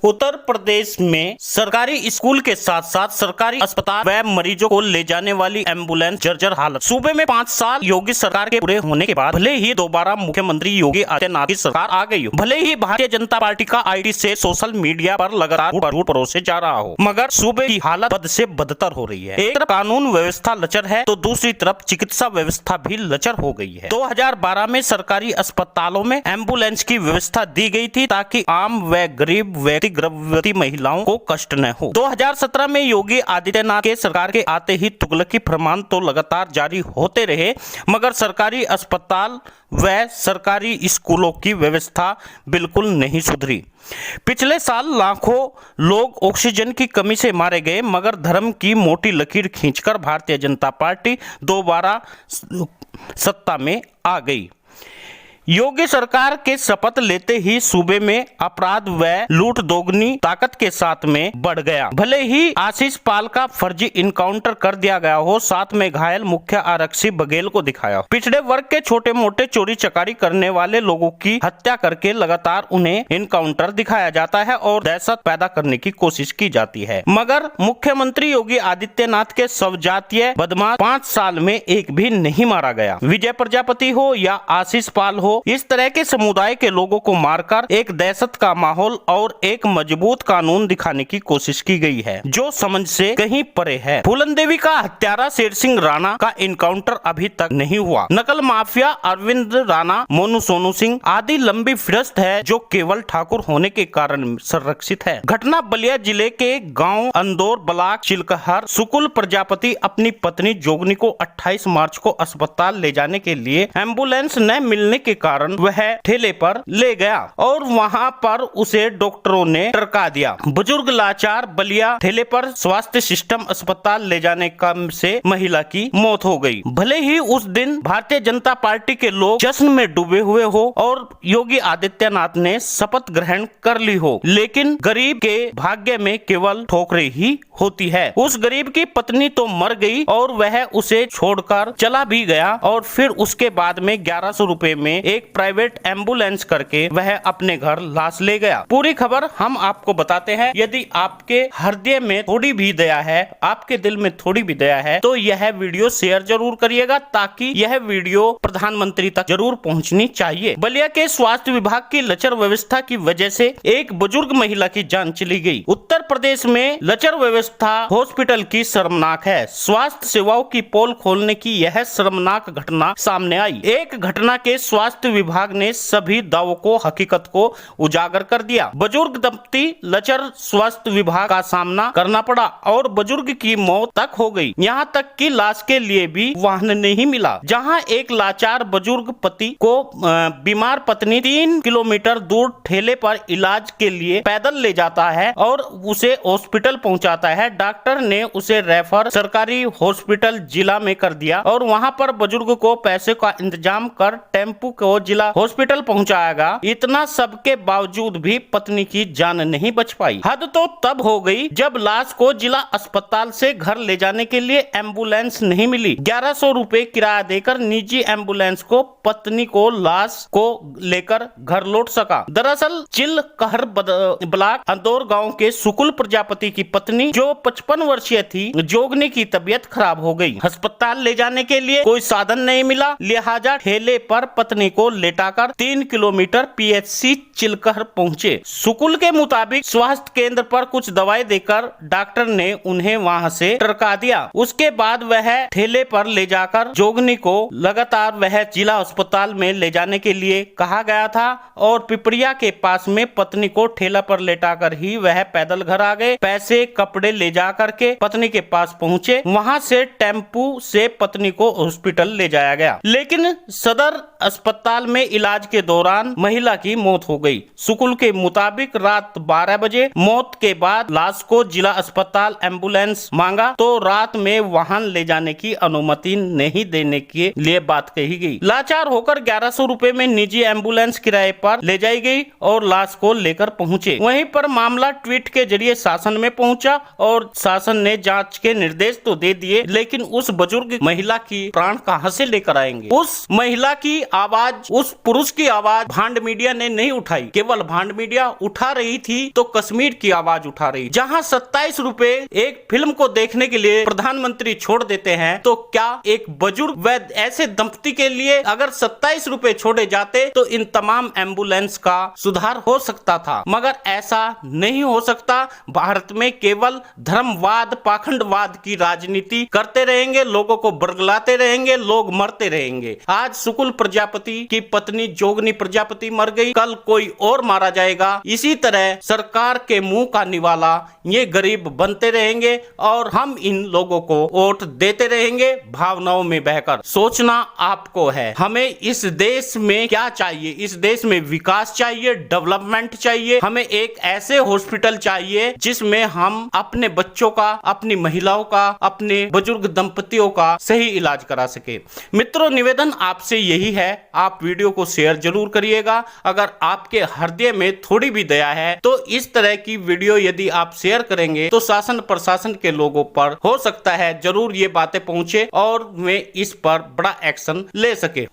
उत्तर प्रदेश में सरकारी स्कूल के साथ साथ सरकारी अस्पताल व मरीजों को ले जाने वाली एम्बुलेंस जर्जर हालत। सूबे में 5 साल योगी सरकार के पूरे होने के बाद भले ही दोबारा मुख्यमंत्री योगी आदित्यनाथ की सरकार आ गई हो, भले ही भारतीय जनता पार्टी का आईडी से सोशल मीडिया पर लगातार परोसे जा रहा हो, मगर सूबे की हालत बद से बदतर हो रही है। एक तरफ कानून व्यवस्था लचर है तो दूसरी तरफ चिकित्सा व्यवस्था भी लचर हो गई है। 2012 में सरकारी अस्पतालों में एम्बुलेंस की व्यवस्था दी गई थी ताकि आम व गरीब व्यक्ति गर्भवती महिलाओं को कष्ट न हो। 2017 में योगी आदित्यनाथ के सरकार के आते ही तुगलकी फरमान तो लगातार जारी होते रहे, मगर सरकारी अस्पताल व सरकारी स्कूलों की व्यवस्था बिल्कुल नहीं सुधरी। पिछले साल लाखों लोग ऑक्सीजन की कमी से मारे गए, मगर धर्म की मोटी लकीर खींचकर भारतीय जनता पार्टी दोबारा सत्ता में आ गई। योगी सरकार के शपथ लेते ही सूबे में अपराध व लूट दोगुनी ताकत के साथ में बढ़ गया। भले ही आशीष पाल का फर्जी इनकाउंटर कर दिया गया हो, साथ में घायल मुख्य आरक्षी बघेल को दिखाया। पिछड़े वर्ग के छोटे मोटे चोरी चकारी करने वाले लोगों की हत्या करके लगातार उन्हें इनकाउंटर दिखाया जाता है और दहशत पैदा करने की कोशिश की जाती है, मगर मुख्यमंत्री योगी आदित्यनाथ के स्वजातीय बदमाश 5 साल में एक भी नहीं मारा गया। विजय प्रजापति हो या आशीष पाल हो, इस तरह के समुदाय के लोगों को मारकर एक दहशत का माहौल और एक मजबूत कानून दिखाने की कोशिश की गई है जो समझ से कहीं परे है। फूलन देवी का हत्यारा शेर सिंह राणा का इनकाउंटर अभी तक नहीं हुआ। नकल माफिया अरविंद राणा, मोनू सोनू सिंह आदि लंबी फहरिस्त है जो केवल ठाकुर होने के कारण संरक्षित है। घटना बलिया जिले के गाँव अंदौर ब्लॉक चिलकहर। सुकुल प्रजापति अपनी पत्नी जोगनी को 28 मार्च को अस्पताल ले जाने के लिए एम्बुलेंस न मिलने के कारण वह ठेले पर ले गया और वहां पर उसे डॉक्टरों ने टरका दिया। बुजुर्ग लाचार बलिया ठेले पर स्वास्थ्य सिस्टम अस्पताल ले जाने से महिला की मौत हो गई। भले ही उस दिन भारतीय जनता पार्टी के लोग जश्न में डूबे हुए हो और योगी आदित्यनाथ ने शपथ ग्रहण कर ली हो, लेकिन गरीब के भाग्य में केवल ठोकरें ही होती है। उस गरीब की पत्नी तो मर गई और वह उसे छोड़कर चला भी गया और फिर उसके बाद में 1100 रुपए में एक प्राइवेट एम्बुलेंस करके वह अपने घर लाश ले गया। पूरी खबर हम आपको बताते हैं। यदि आपके हृदय में थोड़ी भी दया है, आपके दिल में थोड़ी भी दया है, तो यह वीडियो शेयर जरूर करिएगा ताकि यह वीडियो प्रधानमंत्री तक जरूर पहुंचनी चाहिए। बलिया के स्वास्थ्य विभाग की लचर व्यवस्था की वजह से एक बुजुर्ग महिला की जान चली गई। उत्तर प्रदेश में लचर व्यवस्था हॉस्पिटल की शर्मनाक है। स्वास्थ्य सेवाओं की पोल खोलने की यह शर्मनाक घटना सामने आई। एक घटना के स्वास्थ्य विभाग ने सभी दावों को, हकीकत को उजागर कर दिया। बुजुर्ग दंपति लचर स्वास्थ्य विभाग का सामना करना पड़ा और बुजुर्ग की मौत तक हो गई। यहाँ तक कि लाश के लिए भी वाहन नहीं मिला। जहाँ एक लाचार बुजुर्ग पति को बीमार पत्नी 3 किलोमीटर दूर ठेले पर इलाज के लिए पैदल ले जाता है और उसे हॉस्पिटल पहुँचाता है। डॉक्टर ने उसे रेफर सरकारी हॉस्पिटल जिला में कर दिया और वहाँ पर बुजुर्ग को पैसे का इंतजाम कर टेम्पू को जिला हॉस्पिटल पहुंचाएगा। इतना सब के बावजूद भी पत्नी की जान नहीं बच पाई। हद तो तब हो गई जब लाश को जिला अस्पताल से घर ले जाने के लिए एम्बुलेंस नहीं मिली। 1100 रुपए किराया देकर निजी एम्बुलेंस को पत्नी को लाश को लेकर घर लौट सका। दरअसल चिलकहर ब्लॉक अंदौर गांव के सुकुल प्रजापति की पत्नी जो 55 वर्षीय थी, जोगनी की तबीयत खराब हो गई। अस्पताल ले जाने के लिए कोई साधन नहीं मिला, लिहाजा ठेले पर पत्नी को लेटाकर 3 किलोमीटर पीएचसी चिलकहर पहुंचे। सुकुल के मुताबिक स्वास्थ्य केंद्र पर कुछ दवाई देकर डॉक्टर ने उन्हें वहां से टरका दिया। उसके बाद वह ठेले पर ले जाकर जोगनी को लगातार वह जिला अस्पताल में ले जाने के लिए कहा गया था और पिपरिया के पास में पत्नी को ठेला पर लेटाकर ही वह पैदल घर आ गए। पैसे कपड़े ले जा करके पत्नी के पास पहुंचे। वहां से टेम्पू से पत्नी को हॉस्पिटल ले जाया गया, लेकिन सदर अस्पताल में इलाज के दौरान महिला की मौत हो गई। सुकुल के मुताबिक रात 12 बजे मौत के बाद लाश को जिला अस्पताल एम्बुलेंस मांगा तो रात में वाहन ले जाने की अनुमति नहीं देने के लिए बात कही गई। लाचार होकर 1100 रुपए में निजी एम्बुलेंस किराए पर ले जाई गई और लाश को लेकर पहुंचे। वहीं पर मामला ट्वीट के जरिए शासन में पहुंचा और शासन ने जांच के निर्देश तो दे दिए, लेकिन उस बुजुर्ग महिला की प्राण कहां से लेकर आएंगे। उस महिला की आवाज आज उस पुरुष की आवाज भांड मीडिया ने नहीं उठाई, केवल भांड मीडिया उठा रही थी तो कश्मीर की आवाज उठा रही। जहां 27 रुपए एक फिल्म को देखने के लिए प्रधानमंत्री छोड़ देते हैं, तो क्या एक बुजुर्ग व ऐसे दंपति के लिए अगर 27 रुपए छोड़े जाते तो इन तमाम एम्बुलेंस का सुधार हो सकता था। मगर ऐसा नहीं हो सकता। भारत में केवल धर्मवाद, पाखंडवाद की राजनीति करते रहेंगे, लोगों को बरगलाते रहेंगे, लोग मरते रहेंगे। आज शुक्ल प्रजापति की पत्नी जोगनी प्रजापति मर गई, कल कोई और मारा जाएगा। इसी तरह सरकार के मुंह का निवाला ये गरीब बनते रहेंगे और हम इन लोगों को वोट देते रहेंगे भावनाओं में बहकर। सोचना आपको है, हमें इस देश में क्या चाहिए। इस देश में विकास चाहिए, डेवलपमेंट चाहिए। हमें एक ऐसे हॉस्पिटल चाहिए जिसमें हम अपने बच्चों का, अपनी महिलाओं का, अपने बुजुर्ग दंपतियों का सही इलाज करा सके। मित्रों, निवेदन आपसे यही है, आप वीडियो को शेयर जरूर करिएगा। अगर आपके हृदय में थोड़ी भी दया है तो इस तरह की वीडियो यदि आप शेयर करेंगे तो शासन प्रशासन के लोगों पर हो सकता है जरूर ये बातें पहुंचे और वे इस पर बड़ा एक्शन ले सके।